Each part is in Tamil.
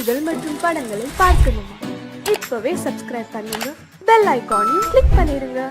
நிகழ்ச்சிகள் மற்றும் படங்களை பார்க்கணுமா? இப்பவே சப்ஸ்கிரைப் பண்ணுங்க, பெல் ஐகானையும் கிளிக் பண்ணிருங்க.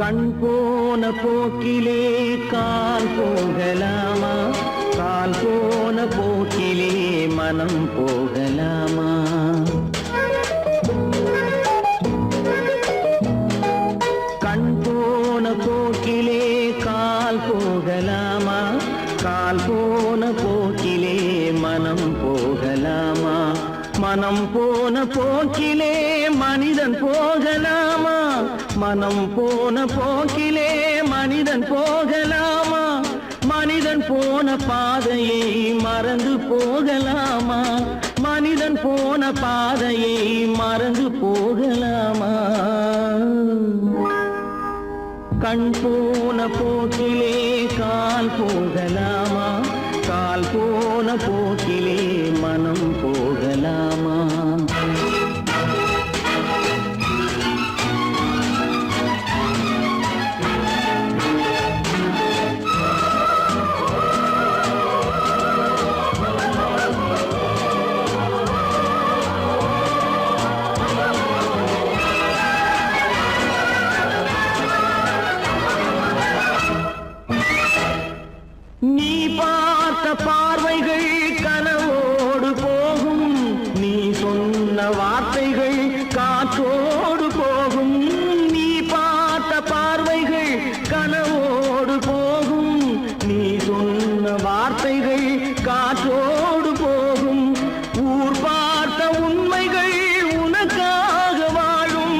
கண் போன போக்கிலே கால் போகலாமா? கால் போன போக்கிலே மனம் போகலாமா? கண் போன போக்கிலே கால் போகலாமா? கால் போன போக்கிலே மனம் போகலாமா? மனம் போன போக்கிலே மனிதன் போகலாமா? மனம் போன போக்கிலே மனிதன் போகலாமா? மனிதன் போன பாதையை மறந்து போகலாமா? மனிதன் போன பாதையை மறந்து போகலாமா? கண் போன போக்கிலே கால் போகலாமா? கால் போன போக்கிலே மனம் போகலாமா? நீ பார்த்த பார்வைகள் கனவோடு போகும், நீ சொன்ன வார்த்தைகள் காற்றோடு போகும். நீ பார்த்த பார்வைகள் கனவோடு போகும், நீ சொன்ன வார்த்தைகள் காற்றோடு போகும். ஊர் பார்த்த உண்மைகள் உனக்காக வாழும்,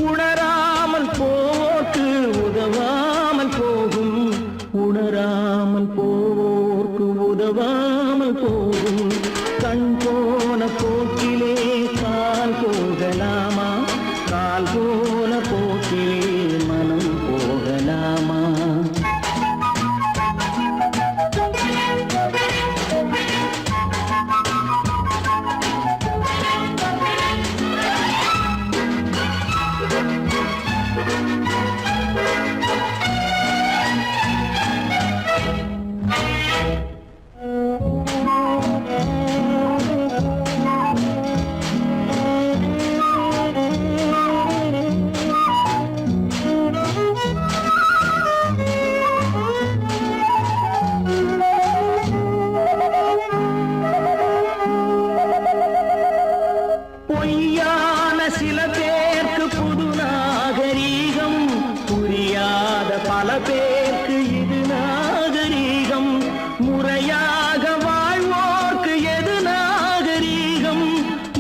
உணராமல் போக்கு உதவாமல் போகும். உணராமல் போவோர்க்கு உதவாமல் போகும். கண் போன போக்கிலே கால் போகலாமா? கால் போன போக்கிலே மனம் போகலாமா? பொய்யான சில பேருக்கு புது நாகரீகம், புரியாத பல பேருக்கு இது நாகரீகம். முறையாக வாழ்வோர்க்கு எது நாகரீகம்?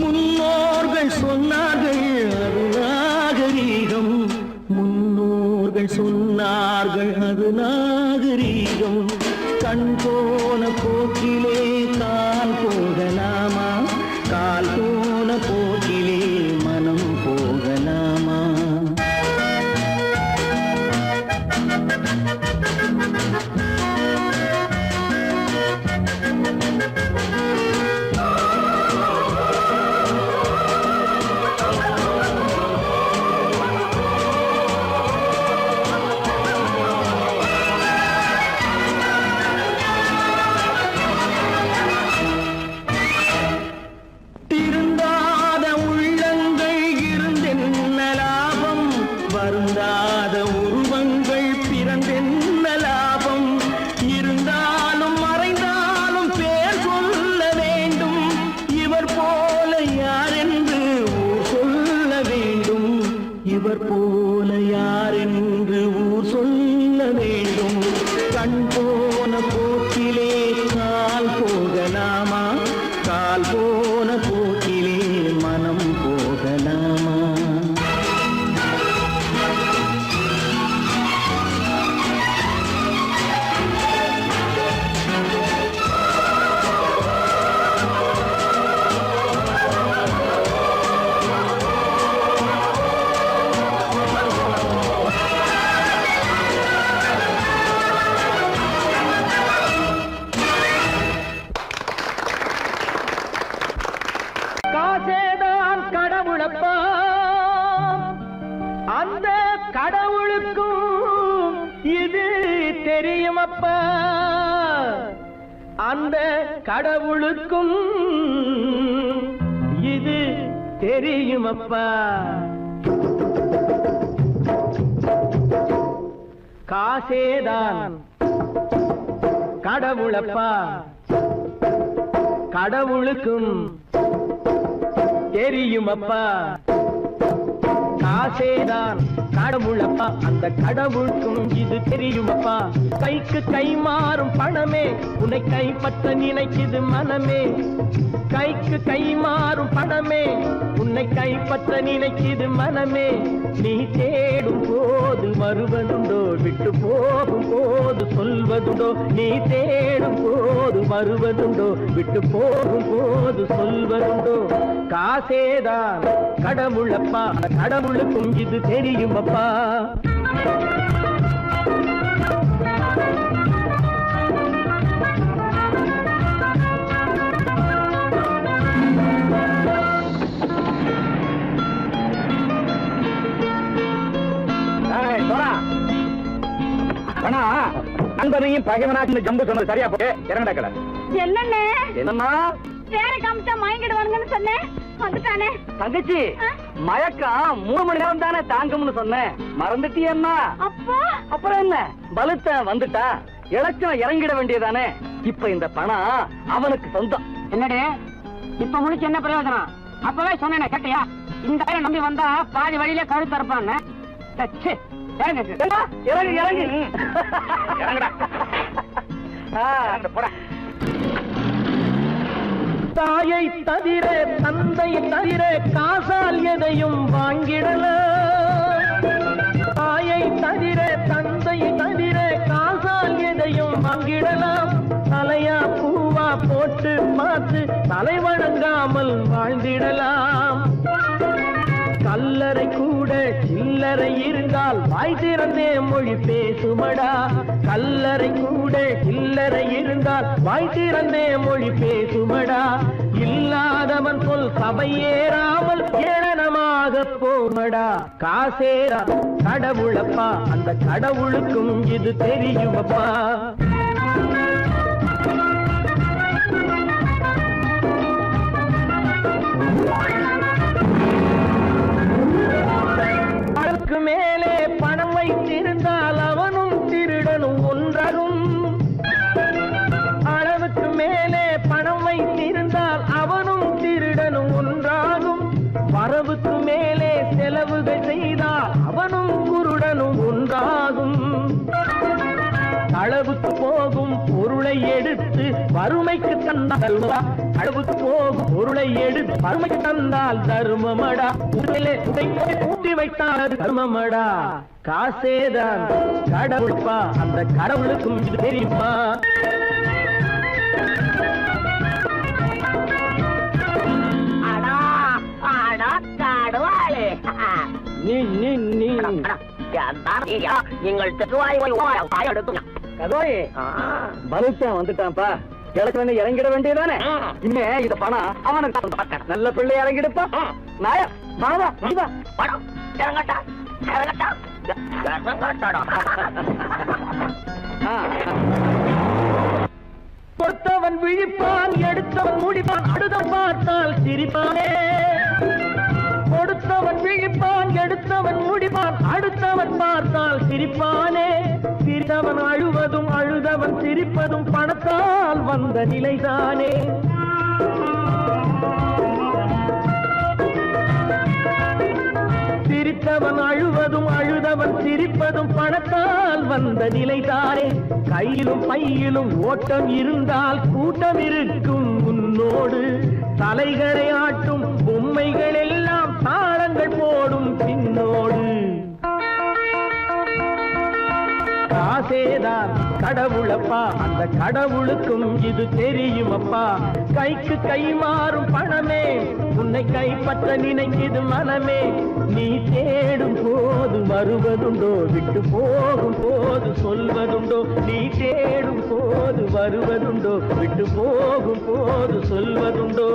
முன்னோர்கள் சொன்னார்கள் அது நாகரீகம். முன்னோர்கள் சொன்னார்கள் அது நாகரீகம். கண் போன போக்கிலே கால் போகலாமா? கால் போன போக்கிலே மனம் போகலாமா? திருந்தாத அந்த கடவுளுக்கும் இது தெரியுமப்பா. காசேதான் கடவுளப்பா, கடவுளுக்கும் தெரியுமப்பா. காசேதான் கடவுளப்பா, அந்த கடவுளுக்கும் இது தெரியுமப்பா. கைக்கு கை மாறும் பணமே உன்னை கைப்பற்ற நினைக்குது மனமே. கைக்கு கை மாறும் பணமே உன்னை கைப்பற்ற நினைக்குது மனமே. நீ தேடும் போது வருவதுண்டோ, விட்டு போகும் போது சொல்வதுண்டோ. நீ தேடும் போது வருவதுண்டோ, விட்டு போகும் போது சொல்வதுண்டோ. காசேதான் கடவுளப்பா, கடவுளுக்கும் இது தெரியுமப்பா. நண்பனையும் பகைவனாச்சு ஜம்பு சொன்னது சரியா போட்டு இறங்கடக்கல. என்னண்ணே என்னம்மா வேற காமிச்சா மயங்கிடுவானுங்கன்னு சொன்னேன், வந்துட்டானே. தங்கச்சி, மயக்கம் 3 மணி நேரம் தானே தாங்கும்னு சொன்னேன், மறந்துட்டியம்மா? அப்பா அப்புறம் என்ன, பலுத்த வந்துட்டா இலச்சம் இறங்கிட வேண்டியதானே. இப்ப இந்த பணம் அவனுக்கு சொந்தம். என்னடே இப்ப முடிச்சு என்ன பிரயோஜனம்? அப்பவே சொன்னேன் கேட்டியா? இந்த பையன் நம்பி வந்தா பாதி வழியில கழுத்து இருப்பான்னு. இறங்கு இறங்கு இறங்குடா. போட. தாயை தவிர தந்தை தவிர காசால் எதையும் வாங்கிடலாம். தாயை தவிர தந்தை தவிர காசால் எதையும் வாங்கிடலாம். தலையா பூவா போட்டு பார்த்து தலை வணங்காமல் வாழ்ந்திடலாம். கல்லறை கூட சில்லறை இருந்தால் வாய் திறந்தே மொழி பேசுமடா. கல்லறை கூட சில்லறை இருந்தால் வாய் திறந்தே மொழி பேசுமடா. இல்லாதவன் சொல் சபையேறாமல் ஏளனமாக போமடா. காசேரா கடவுளப்பா, அந்த கடவுளுக்கும் இது தெரியுமப்பா. அளவுக்கு மேலே பணம் வைத்திருந்தால் அவனும் திருடனும் ஒன்றாகும். அளவுக்கு மேலே பணம் வைத்திருந்தால் அவனும் திருடனும் ஒன்றாகும். வரவுக்கு மேலே செலவுகள் செய்தால் அவனும் குருடனும் ஒன்றாகும். அளவுக்கு போகும் பொருளை எடுத்து வறுமைக்கு தந்தால் அளவுக்கு போகும் பொருளை எடுத்து வறுமைக்கு தந்தால் தர்மமடா. ஊட்டி வைத்தால் தர்மமடா. காசேதான் கடவுள்ப்பா, அந்த கடவுளுக்கும் இது தெரியுமா? நீ நீ நீ நீங்கள் கதோய் பலுச்சம் வந்துட்டான்ப்பா. கிழக்கு இறங்கிட வேண்டியதானே. இனிமே இந்த பணம் அவனுக்கு நல்ல பிள்ளை இறங்கிடுப்பா. நாயா வாடா பணம் இறங்கட்டா இறங்கட்டா. கொடுத்தவன் விழிப்பான், எடுத்தவன் முடிப்பான், அடுத்தவன் பார்த்தால் சிரிப்பானே. கொடுத்தவன் விழிப்பான், எடுத்தவன் முடிப்பான், அடுத்தவன் பார்த்தால் சிரிப்பானே. சிரித்தவன் அழுவதும் அழுதவன் சிரிப்பதும் பணத்தால் வந்த நிலைதானே. சிரித்தவன் அழுவதும் அழுதவன் சிரிப்பதும் பணத்தால் வந்த நிலைதானே. கையிலும் பையிலும் ஓட்டம் இருந்தால் கூட்டம் இருக்கும் உன்னோடு. தலைகளை ஆட்டும் பொம்மைகள் எல்லாம் தாளங்கள் போடும் பின்னோடு. காசேதான் கடவுளப்பா, அந்த கடவுளுக்கும் இது தெரியுமப்பா. கைக்கு கை மாறும் பணமே உன்னை கைப்பற்ற நினைக்குது மனமே. நீ தேடும் போது வருவதுண்டோ, விட்டு போகும் போது சொல்வதுண்டோ. நீ தேடும் போது வருவதுண்டோ, விட்டு போகும் போது சொல்வதுண்டோ.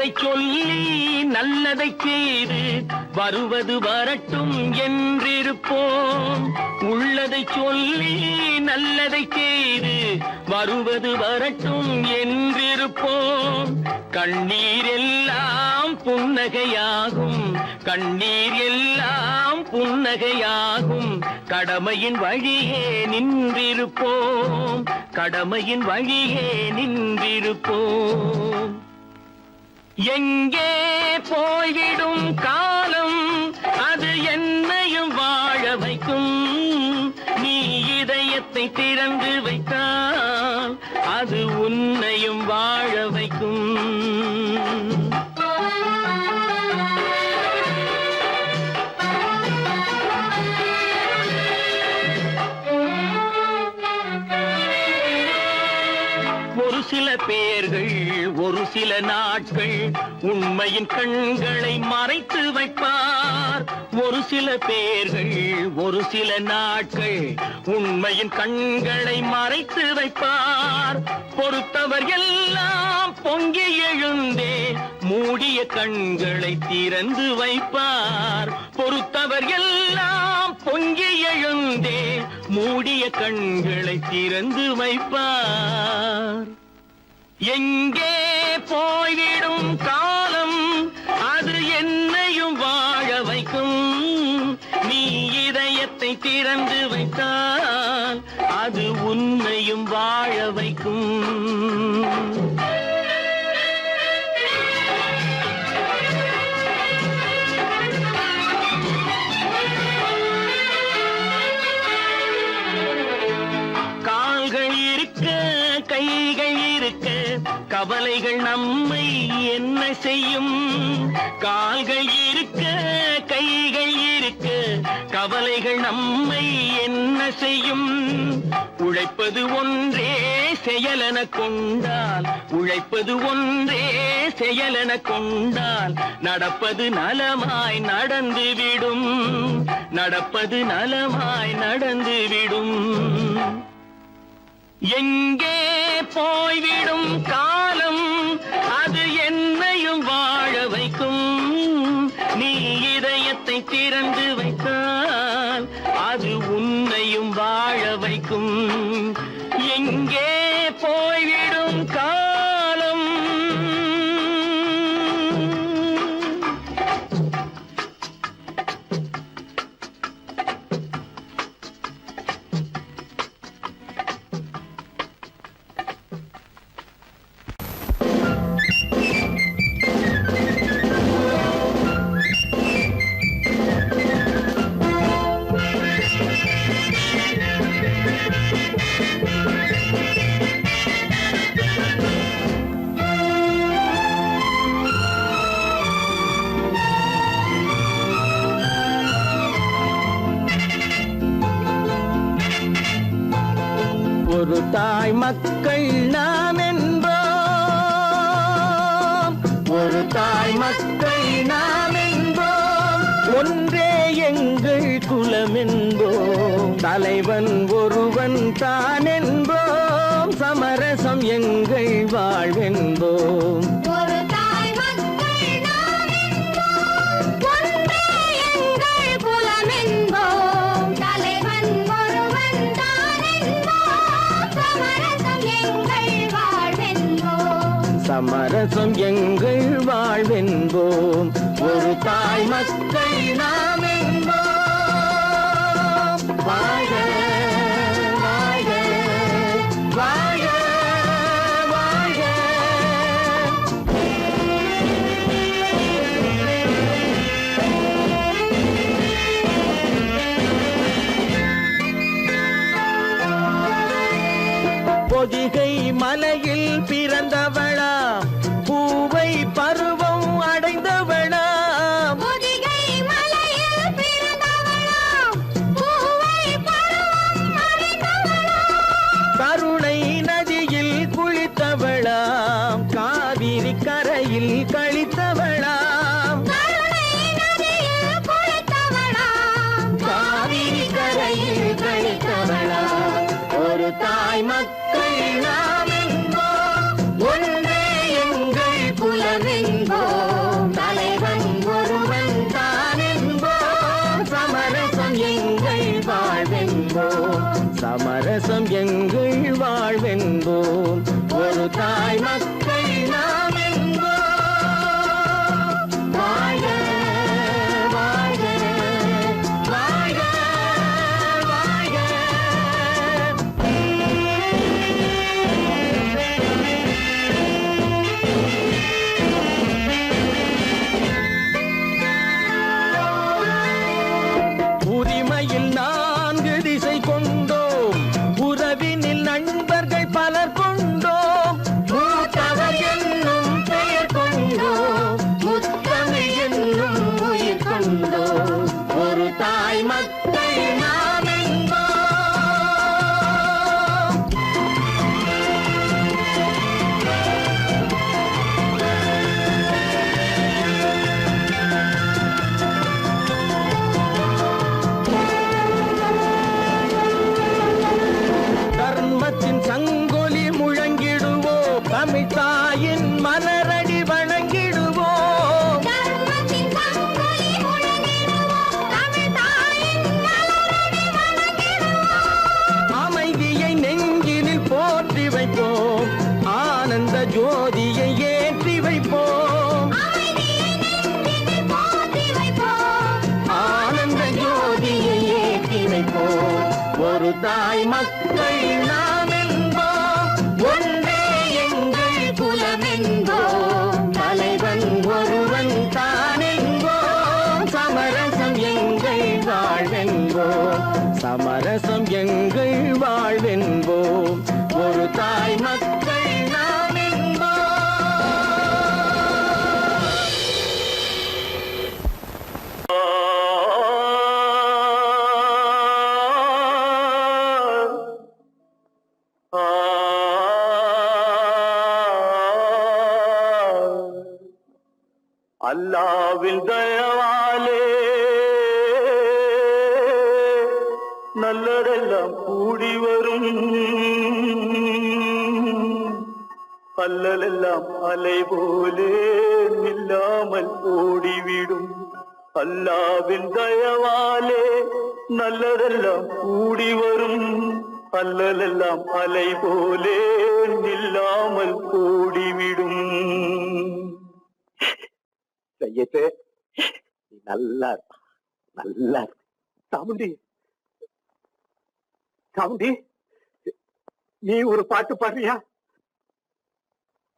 உள்ளதை சொல்லி நல்லதை செய்து வருவது வரட்டும் என்றிருப்போம். உள்ளதை சொல்லி நல்லதை செய்து வருவது வரட்டும் என்றிருப்போம். கண்ணீர் எல்லாம் புன்னகையாகும், கண்ணீர் எல்லாம் புன்னகையாகும். கடமையின் வழியே நின்றிருப்போம், கடமையின் வழியே நின்றிருப்போம். எங்கே போய்விடும் காலம் அது என்னையும் வாழ வைக்கும். நீ இதயத்தை திறந்து வைத்தால் அது உன்னையும் வாழ வைக்கும். ஒரு சில பேர்கள் ஒரு சில நாட்கள் உண்மையின் கண்களை மறைத்து வைப்பார். ஒரு சில பேர்கள் ஒரு சில நாட்கள் உண்மையின் கண்களை மறைத்து வைப்பார். பொறுத்தவர் எல்லாம் பொங்கி எழுந்தே மூடிய கண்களை திறந்து வைப்பார். பொறுத்தவர் எல்லாம் பொங்கி எழுந்தே மூடிய கண்களை திறந்து வைப்பார். எங்கே போய்விடும் காலம் அது என்னையும் வாழ வைக்கும். நீ இதயத்தை திறந்து வைத்தால் அது உன்னையும் வாழ வைக்கும். கைகள் இருக்க கவலைகள் நம்மை என்ன செய்யும். கால்கள் இருக்க கைகள் இருக்க கவலைகள் நம்மை என்ன செய்யும். உழைப்பது ஒன்றே செயலென கொண்டால், உழைப்பது ஒன்றே செயலென கொண்டால் நடப்பது நலமாய் நடந்துவிடும், நடப்பது நலமாய் நடந்துவிடும். எங்கே போய்விடும் காலம் அது என்னையும் வாழ வைக்கும். நீ இதயத்தை திறந்து வைத்தால் அது உன்னையும் வாழ வைக்கும். எங்கே போய்விடும் காலம். ஒரு தாய் மக்கள் நாம் என்போம், ஒரு தாய் மக்கள் நாம் என்போம். ஒன்றே எங்கள் குலம் என்போம், தலைவன் ஒருவன் தான் என்போம். சமரசம் எங்கள் வாழ்வென்போம். சமரசம் எங்கள் வாழ்வென்போம். ஒரு தாய் மக்கள் நாம் என்போம். வாழ வாழ வாழ வாழ. பொதிகை மலையில் பிறந்தவளா, பூவை பருவம் அடைந்தவளா. பொதிகை மலையில் பிறந்தவளா, பூவை பருவம் அடைந்தவளா. கருணை நதியில் குளித்தவளாம், காவிரி கரையில் கழித்தவளாம். கருணை நதியில் குளித்தவளாம், காவிரி கரையில் கழித்தவளாம். ஒரு தாய் மக்கள் நாம் என்போம், ஒன்றே எங்கள் குலம் என்போம். தாயின் மலரடி வணங்கிடுவோம் அமைதியை நெஞ்சினில் போற்றி வைப்போம் ஆனந்த ஜோதியை ஏற்றி வைப்போம் ஆனந்த ஜோதியை ஏற்றி வைப்போம் ஒரு தாய் மக்கள் நாம் என்போம் ஒன்றே எங்கள் குலம் என்போம் தலைவன் ஒருவன் தான் என்போம் சமரசம் எங்கள் வாழ்வென்போம் சமரசம் எங்கள் வாழ்வென்போம் ஒரு தாய் மக்கள் நாம் என்போம் அல்லாவின் தயவாலே நல்லதெல்லாம் கூடி வரும் அல்லலெல்லாம் அலை போலே நில்லாமல் ஓடிவிடும் அல்லாவின் தயவாலே நல்லதெல்லாம் கூடி வரும் அல்லலெல்லாம் அலை போலே நில்லாமல் ஓடிவிடும் செய்யட்டு நீ நல்லா நல்லா சாமுண்டி சாமுண்டி நீ ஒரு பாட்டு பாடுறியா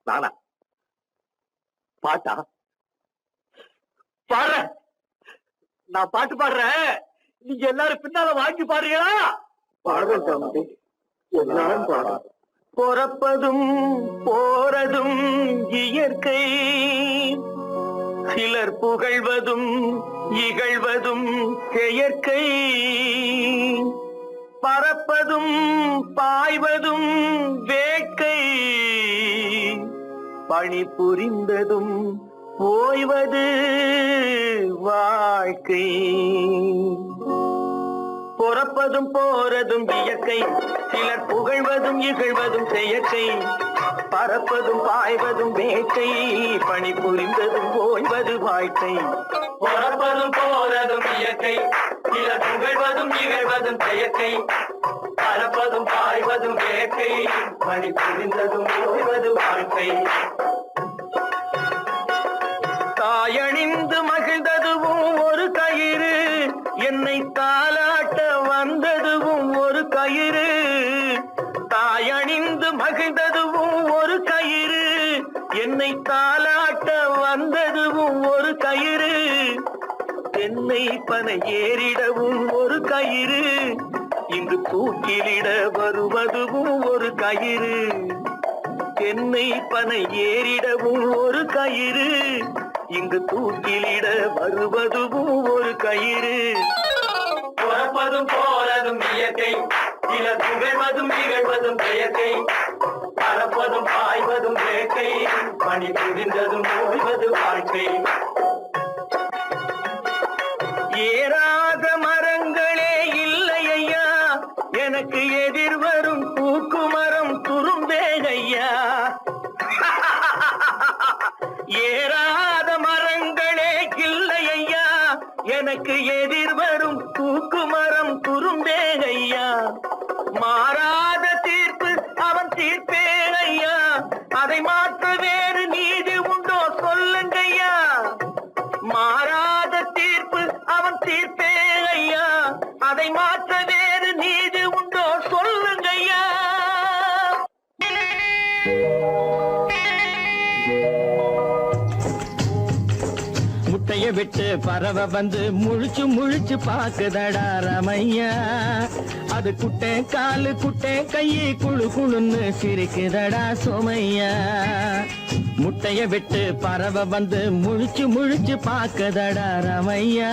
நானா பாட்டா பாடுற நான் பாட்டு பாடுறேன் நீங்க எல்லாரும் பின்னால வாங்கி பாடுறீங்களா பாடுறேன் சாமுண்டி எல்லாரும் பாடு பொறப்பதும் போறதும் இயற்கை சிலர் புகழ்வதும் இகழ்வதும் செயற்கை பறப்பதும் பாய்வதும் வேட்கை பணி புரிந்ததும் ஓய்வது வாழ்க்கை பொறப்பதும் போறதும் இயற்கை சிலர் புகழ்வதும் இகழ்வதும் செயற்கை பறப்பதும் பாய்வதும் வேட்கை பணி புரிந்ததும் ஓய்வது வாழ்க்கை பொறப்பதும் போறதும் இயற்கை சிலர் புகழ்வதும் இகழ்வதும் செயற்கை பறப்பதும் பாய்வதும் வேட்கை பணி புரிந்ததும் ஓய்வது வாழ்க்கை தாயணிந்து மகிழ்ந்ததுவும் ஒரு கயிறு என்னை தாலாட்ட வந்ததுவும் ஒரு கயிறு தாயணிந்து மகிழ்ந்ததுவும் ஒரு கயிறு என்னை தாலாட்ட வந்ததுவும் ஒரு கயிறு தென்னை பனை ஏறிடவும் ஒரு கயிறு இங்கு தூக்கிலிட வருவதுவும் ஒரு கயிறு தென்னை பனை ஏறிடவும் ஒரு கயிறு இங்கு தூக்கிலிட வருவதுவும் ஒரு கயிறு பொறப்பதும் போறதும் இயற்கை சிலர் புகழ்வதும் இகழ்வதும் செயற்கை பறப்பதும் பாய்வதும் வேட்கை பணி புரிந்ததும் ஓய்வது வாழ்க்கை ஏறாத மரங்களே இல்லை ஐயா எனக்கு எதிர் வரும் பூக்கு மரம் துரும்பேகையா ஏறாத மரங்களே இல்லை ஐயா எனக்கு எதிர் வரும் பூக்கு மரம் துரும்பேகையா மாறாத தீர்ப்பு அவன் தீர்ப்பே ஐயா அதை மாற்ற வேறு நீதி உண்டோ சொல்லுங்கய்யா மாறாத தீர்ப்பு அவன் தீர்ப்பே ஐயா அதை மாற்ற வேறு நீதி உண்டோ சொல்லுங்கய்யா முட்டைய விட்டு பறவை வந்து முழிச்சு முழிச்சு பாக்குதடா ரமையா அது குட்டை காலு குட்டை கையை குழு குழுன்னு சிரிக்குதடா சோமையா முட்டைய விட்டு பறவை வந்து முழிச்சு முழிச்சு பாக்குதடா ரமையா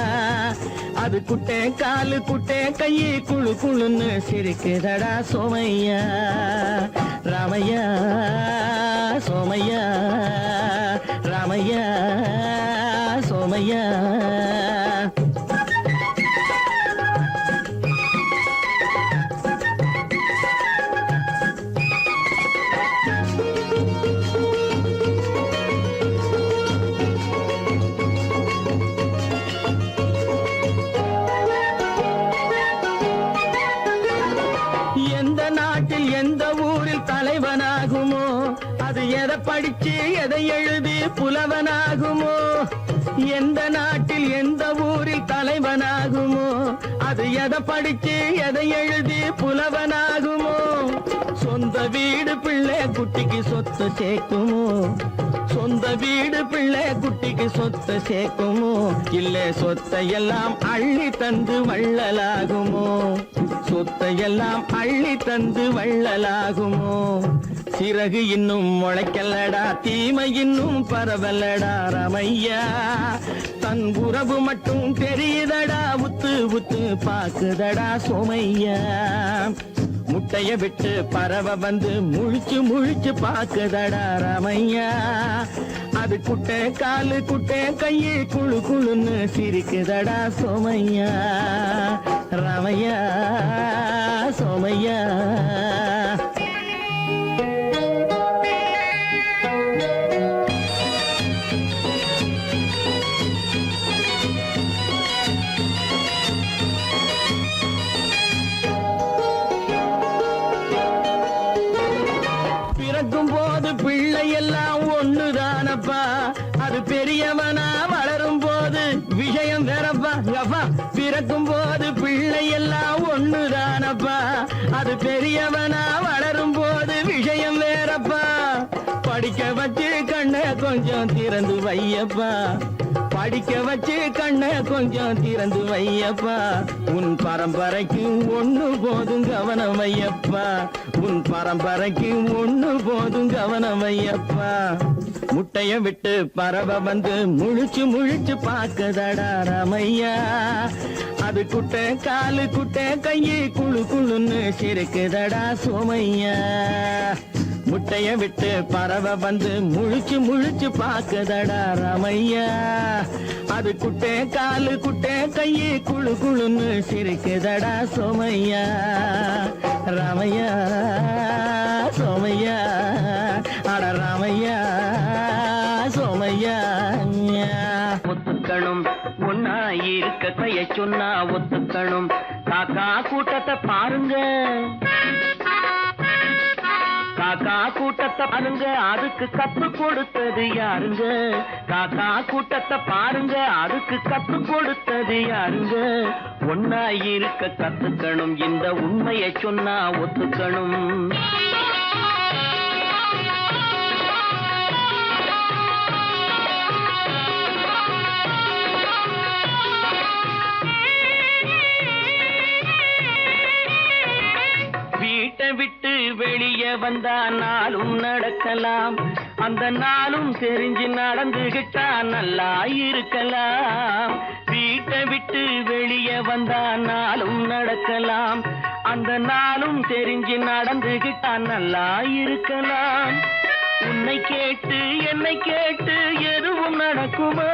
அது குட்டை காலு குட்டை கையை குழு குழுன்னு சிரிக்குதடா சோமையா ராமையா சோமையா ராமையா சோமையா எதை படிச்சு எதை எழுதி புலவனாகுமோ, எந்த நாட்டில் எந்த ஊரில் தலைவனாகுமோ, அது எதை படிச்சு எதை எழுதி புலவனாகுமோ, சொந்த வீடு பிள்ளை குட்டிக்கு சொத்து சேர்க்குமோ, சொந்த வீடு பிள்ளை குட்டிக்கு சொத்து சேர்க்குமோ, இல்ல சொத்தையெல்லாம் அள்ளி தந்து வள்ளலாகுமோ, சொத்தையெல்லாம் அள்ளி தந்து வள்ளலாகுமோ. சிறகு இன்னும் முளைக்கல்லடா, தீமை இன்னும் பரவலடா ரமையா, தன் உறவு மட்டும் தெரியுதடா, உத்து உத்து பாக்குதடா சோமையா. முட்டைய விட்டு பறவை வந்து முழிச்சு முழிச்சு பாக்குதடா ரமையா, அது குட்டை காலு குட்டை கையை குழு குழுன்னு சிரிக்குதடா சோமையா, ரமையா சோமையா. பிறக்கும் போது பிள்ளை எல்லாம் ஒண்ணுதானப்பா, அது பெரியவனா வளரும் போது விஷயம் வேறப்பா. பிறக்கும் போது பிள்ளை எல்லாம் ஒண்ணுதானப்பா, அது பெரியவனா வளரும் போது விஷயம் வேறப்பா. படிக்க வச்சு கண்ண கொஞ்சம் திறந்து வையப்பா, படிக்க வச்சு கண்ண கொஞ்சம் திறந்து வையப்பா, உன் பரம்பரைக்கு ஒண்ணு போதும் கவனம் வையப்பா, உன் பரம்பரைக்கு ஒண்ணு போதும் கவனம் வையப்பா. முட்டைய விட்டு பறவை வந்து முழிச்சு முழிச்சு பாக்குதடா ரமையா, அது குட்டை காலு குட்டை கையை குழு குழுன்னு சிரிக்குதடா சோமையா. முட்டைய விட்டு பறவை வந்து முழிச்சு முழிச்சு பாக்குதடா ரமையா, அது குட்டை காலு குட்டை கையை குழு குழுன்னு சிரிக்குதடா சோமையா, ரமையா சோமையா, அட ரமையா சோமையா. ஒத்துக்கணும் ஒன்னா இருக்க கைய சொன்னா ஒத்துக்கணும், காக்கா கூட்டத்தை பாருங்க, காக்கா கூட்டத்தை பாருங்க, அதுக்கு கத்து கொடுத்தது யாருங்க, காக்கா கூட்டத்தை பாருங்க, அதுக்கு கத்து கொடுத்தது யாருங்க. ஒன்னா இருக்க கத்துக்கணும், இந்த உண்மையை சொன்னா ஒத்துக்கணும். வீட்டை விட்டு வெளியே வந்தா நாளும் நடக்கலாம், அந்த நாளும் தெரிஞ்சு நடந்துகிட்டா நல்லா இருக்கலாம். வீட்டை விட்டு வெளியே வந்தா நாளும் நடக்கலாம், அந்த நாளும் தெரிஞ்சு நடந்துகிட்டா நல்லா இருக்கலாம். உன்னை கேட்டு என்னை கேட்டு எதுவும் நடக்குமா,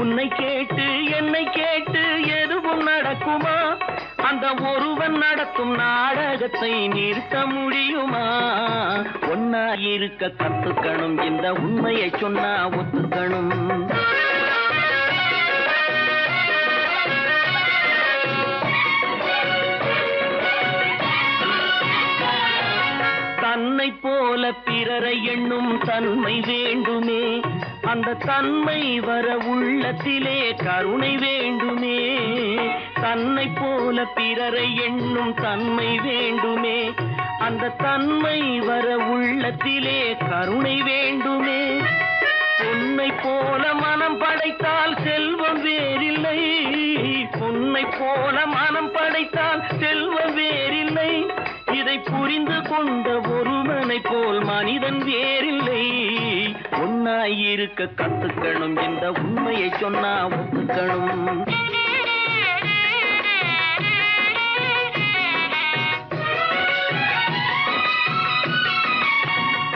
உன்னை கேட்டு என்னை கேட்டு எதுவும் நடக்குமா, அந்த ஒருவன் நடத்தும் நாடகத்தை நிறுத்த முடியுமா. ஒன்னா இருக்க கத்துக்கணும், இந்த உண்மையை சொன்னா ஒத்துக்கணும். தன்னை போல பிறரை எண்ணும் தன்மை வேண்டுமே, அந்த தன்மை வர உள்ளத்திலே கருணை வேண்டுமே. தன்னை போல பிறரை எண்ணும் தன்மை வேண்டுமே, அந்த தன்மை வர உள்ளத்திலே கருணை வேண்டுமே. பொன்னை போல மனம் படைத்தால் செல்வம் வேறில்லை, பொன்னை போல மனம் படைத்தால் செல்வம் வேறில்லை. இதை புரிந்து கொண்ட ஒருவனை போல் மனிதன் வேறில்லை. ஒன்னாயிருக்க கத்துக்கணும், இந்த உண்மையை சொன்னா ஒத்துக்கணும்.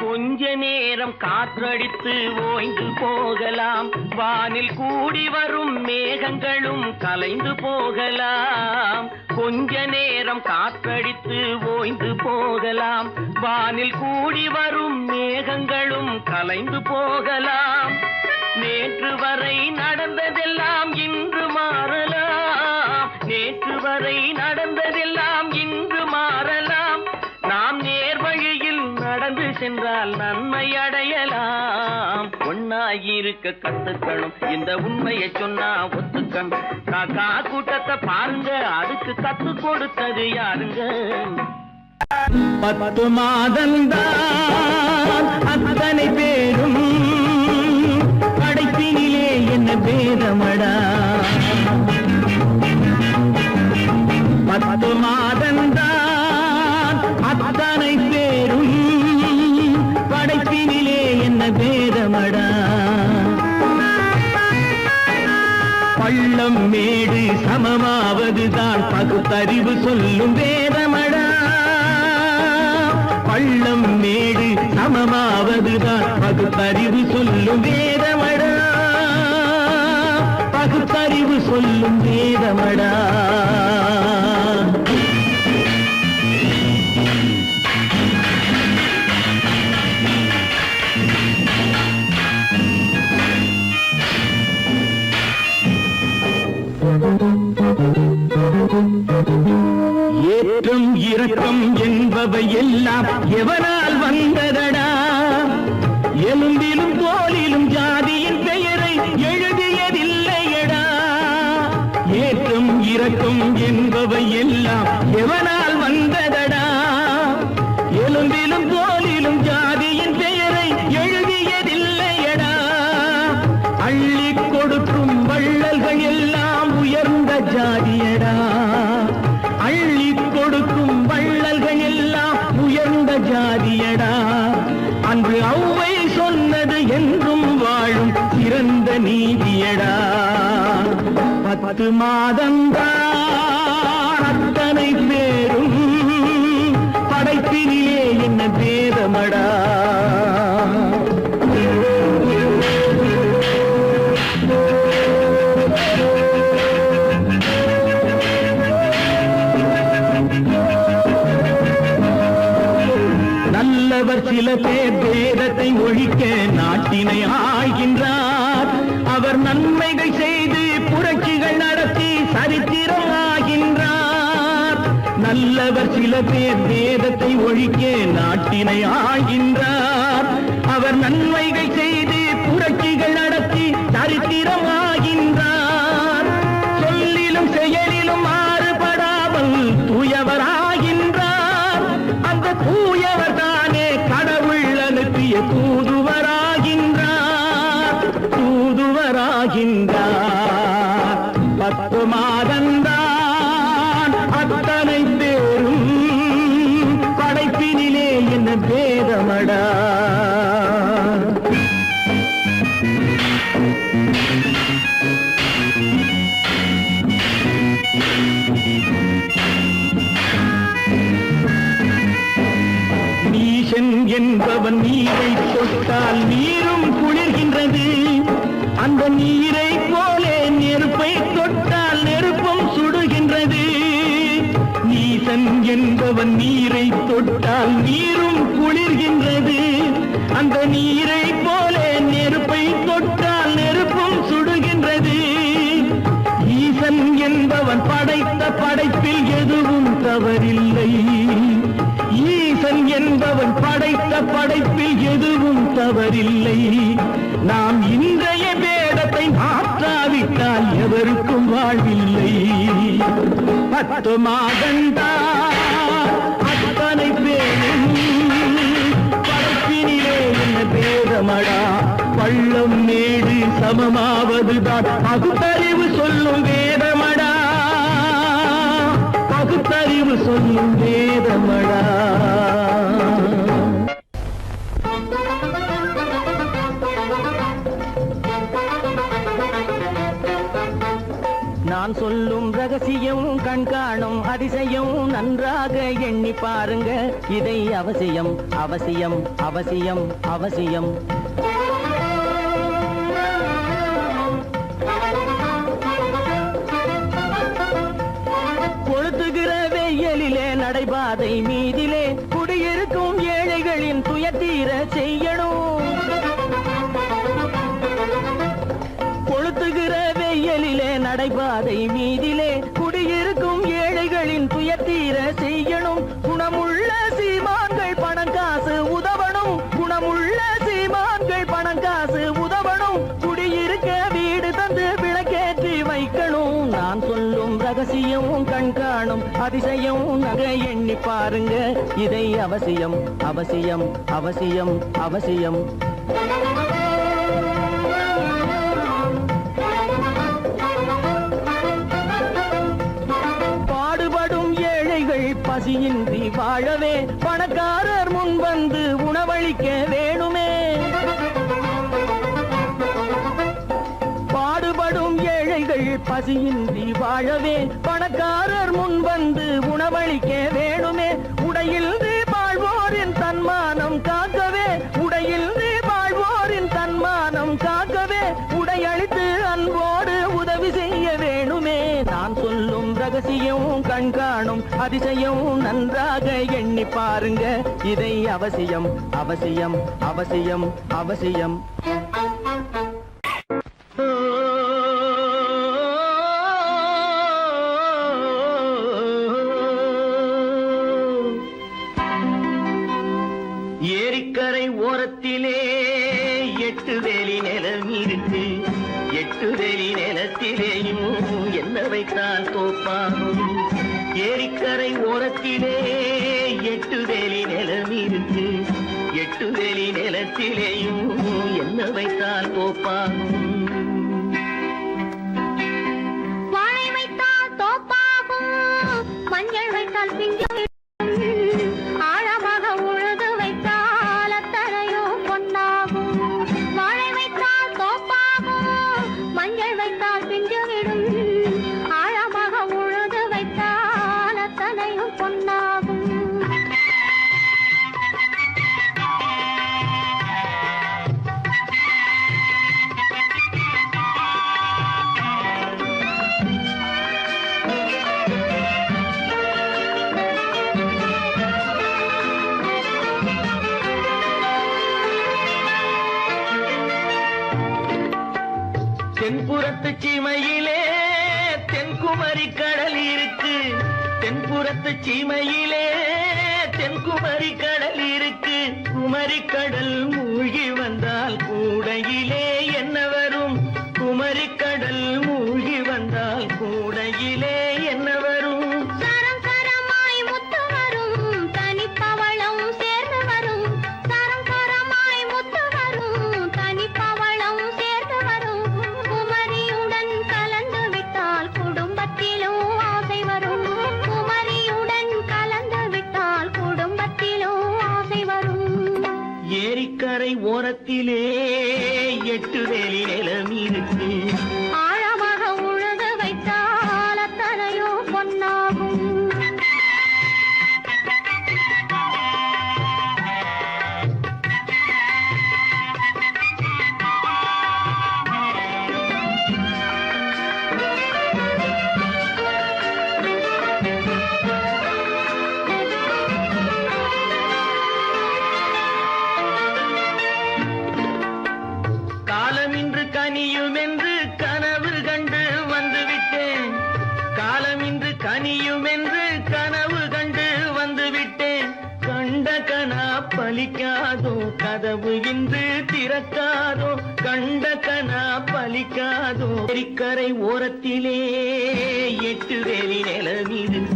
கொஞ்ச நேரம் காற்றடித்து ஓய்ந்து போகலாம், வானில் கூடி வரும் மேகங்களும் கலைந்து போகலாம். கொஞ்ச நேரம் காற்றடித்து ஓய்ந்து போகலாம், வானில் கூடி வரும் மேகங்களும் கலைந்து போகலாம். நேற்று வரை நடந்ததெல்லாம் இன்று மாறலாம், நேற்று வரை நடந்ததெல்லாம் இன்று மாறலாம். நாம் நேர் வழியில் நடந்து சென்றால் சேர்ந்தால் நன்மை அடையலாம். ஒன்னாயிருக்க கத்துக்கணும், இந்த உண்மையை சொன்னா ஒத்துக்கணும். காக்கா கூட்டத்தை பாருங்க, அதுக்கு கத்து கொடுத்தது யாருங்க? 10 மாதந்தான் அத்தனை பேரும் படைப்பினிலே என்ன பேதமடா. 10 மாதந்தான் அத்தனை பேரும் படைப்பினிலே என்ன பேதமடா. பள்ளம் மேடு சமமாவதுதான் பகுத்தறிவு சொல்லும் வேதமடா. பள்ளம் மேடு சமமாவதுதான் பகுத்தறிவு சொல்லும் வேதமடா. பகுத்தறிவு சொல்லும் வேதமடா. ஏற்றம் இரக்கம் என்பவை எல்லாம் எவனால் வந்ததடா. எலும்பிலும் தோலிலும் ஜாதியின் பெயரை எழுதியதில்லையடா. ஏற்றம் இரக்கம் என்பவை எல்லாம் எவனால் வந்ததடா. எலும்பிலும் தோலிலும் ஜாதியின் பெயரை எழுதியதில்லையடா. அள்ளி கொடுக்கும் வள்ளல்கள் எல்லாம் உயர்ந்த ஜாதியடா. அள்ளி கொடுக்கும் வள்ளல்கள் எல்லாம் உயர்ந்த ஜாதியடா. அன்று ஔவை சொன்னது என்றும் வாழும் சிறந்த நீதியடா. 10 மாதந்தான் அத்தனை பேரும் படைப்பினிலே என்ன பேதமடா. நல்லவர் சில பேர் வேதத்தை ஒழிக்க நாட்டினை ஆள்கின்றார். அவர் நன்மைகள் செய்து புரட்சிகள் நடத்தி சரித்திரம் ஆகின்றார். நல்லவர் சில பேர் வேதத்தை ஒழிக்க நாட்டினை ஆள்கின்றார். அவர் நன்மைகள் செய்து புரட்சிகள் நடத்தி சரித்திரம் ஆகின்றார். சொல்லிலும் செயலிலும் மாறுபடாமல் தூயவராகின்றார். அந்த தூயவர் தானே கடவுள் அனுப்பிய தூதுவராகின்றார். தூதுவராகின்றார். 10 மாதந்தான் அத்தனை பேரும் படைப்பினிலே என்ன பேதமடா. நீசன் என்பவன் நீரை தொட்டால் நீரும் குளிர்கின்றது. அந்த நீரை போலே நெருப்பை தொட்டால் நெருப்பும் சுடுகின்றது. நீசன் என்பவன் நீரை தொட்டால் நீரும் குளிர்கின்றது. அந்த நீரை போலே நெருப்பை தொட்டால் நெருப்பும் சுடுகின்றது. ஈசன் என்பவன் படைத்த படைப்பில் எதுவும் தவறில்லை. ஈசன் என்பவன் படைத்த படைப்பில் எதுவும் தவறில்லை. நாம் இன்றைய வேதத்தை மாற்றாவிட்டால் எவருக்கும் வாழ்வில்லை. 10 மாதந்தான் அத்தனை பேரும் படைப்பினிலே என்ன பேதமடா. பள்ளம் மேடு சமமாவதுதான் பகுத்தறிவு சொல்லும் வேதமடா. பகுத்தறிவு சொல்லும் வேதமடா. நான் சொல்லும் ரகசியம் கண்காணும் அதிசயம் நன்றாக எண்ணி பாருங்க. இதை அவசியம் அவசியம் அவசியம் அவசியம். கொளுத்துகிற வெயிலிலே நடைபாதை மீதிலே குடியிருக்கும் ஏழைகளின் துயத்தீர செய்யணும். கொளுத்துகிற வெயிலிலே நடைபாதை மீதிலே குடியிருக்கும் ஏழைகளின் துயத்தீர செய்யணும். குணமுள்ள சீமான்கள் பணம் காசு உதவணும். பணம் காசு உதவணும், குடியிருக்க வீடு தந்து விளக்கேற்றி வைக்கணும். நான் சொல்லும் ரகசியம் கண் காணும் அதிசயம் நகை எண்ணி பாருங்க. இதை அவசியம் அவசியம் அவசியம் அவசியம். பாடுபடும் ஏழைகள் பசியின்றி வாழவே பணக்காரர் முன் வந்து உணவளிக்க வேணுமே. பாடுபடும் ஏழைகள் பசியின்றி வாழவே பணக்காரர் முன் வந்து உணவளிக்க வேணுமே. உடையில் வாழ்வோரின் தன்மானம் காக்கவே, உடையில் வாழ்வோரின் தன்மானம் காக்கவே உடையளித்து அன்போடு உதவி செய்ய வேணுமே. நான் சொல்லும் ரகசியம் கண் காணும் அதிசயம் நன்றாக எண்ணி பாருங்க. இதை அவசியம் அவசியம் அவசியம் அவசியம். ஏரிக்கரை ஓரத்திலே 8 வேலி நிலம் இருக்கு. 8 வேலி நிலத்திலேயும் என்ன வைத்தால் தோப்பாகும். ஏரிக்கரை ஓரத்திலே 8 வேலி நிலம் இருக்கு. 8 வேலி நிலத்திலேயும் என்ன வைத்தால் தோப்பாகும். வாழை வைத்தால் தோப்பாகும், மஞ்சள் வைத்தால் பிஞ்சு ஆழமாக உழுது வைத்தால் அத்தனையோ பொன்னாகும். வாழை வைத்தால் தோப்பாகும், மஞ்சள் வைத்தால் பிஞ்சு விடும் ஆழமாக உழுது வைத்தால் அத்தனையும் பொன்னாகும். தென்புறத்து சீமையிலே தென்குமரி கடல் இருக்கு. தென்புறத்து சீமையிலே தென்குமரி கடல் இருக்கு. குமரி கடல் மூழ்கி வந்தால் கூடையிலே என்ன வரும். குமரி கடல் மூழ்கி வந்தால் கூடையிலே என்ன வரும். சரம் சரமாய் முத்து வரும், தனிப்பவளம் சேர்ந்து வரும். சரம் சரமாய் முத்து வரும், தனிப்பவளம் சேர்ந்து வரும். குமரியுடன் கலந்து விட்டால் குடும்பத்திலும் ஆசை வரும். குமரியுடன் கலந்து விட்டால் குடும்பத்திலும் ஆசை வரும். ஏரிக்கரை ஓரத்திலே 8 வேலி நிலம் இருக்கு. ஆழமாக உழுது வைத்தால் அத்தனையோ பொன்னாகும். காலமின்று கனியும் என்று கனவு கண்டு வந்துவிட்டேன். காலமின்று கனியும் என்று கனவு கண்டு வந்துவிட்டேன். கண்ட கனா பலிக்காதோ, கதவு இன்று திறக்காதோ. கண்ட கனா பலிக்காதோ. ஏரிக்கரை ஓரத்திலே 8 வேலி நிலம் இருக்கு.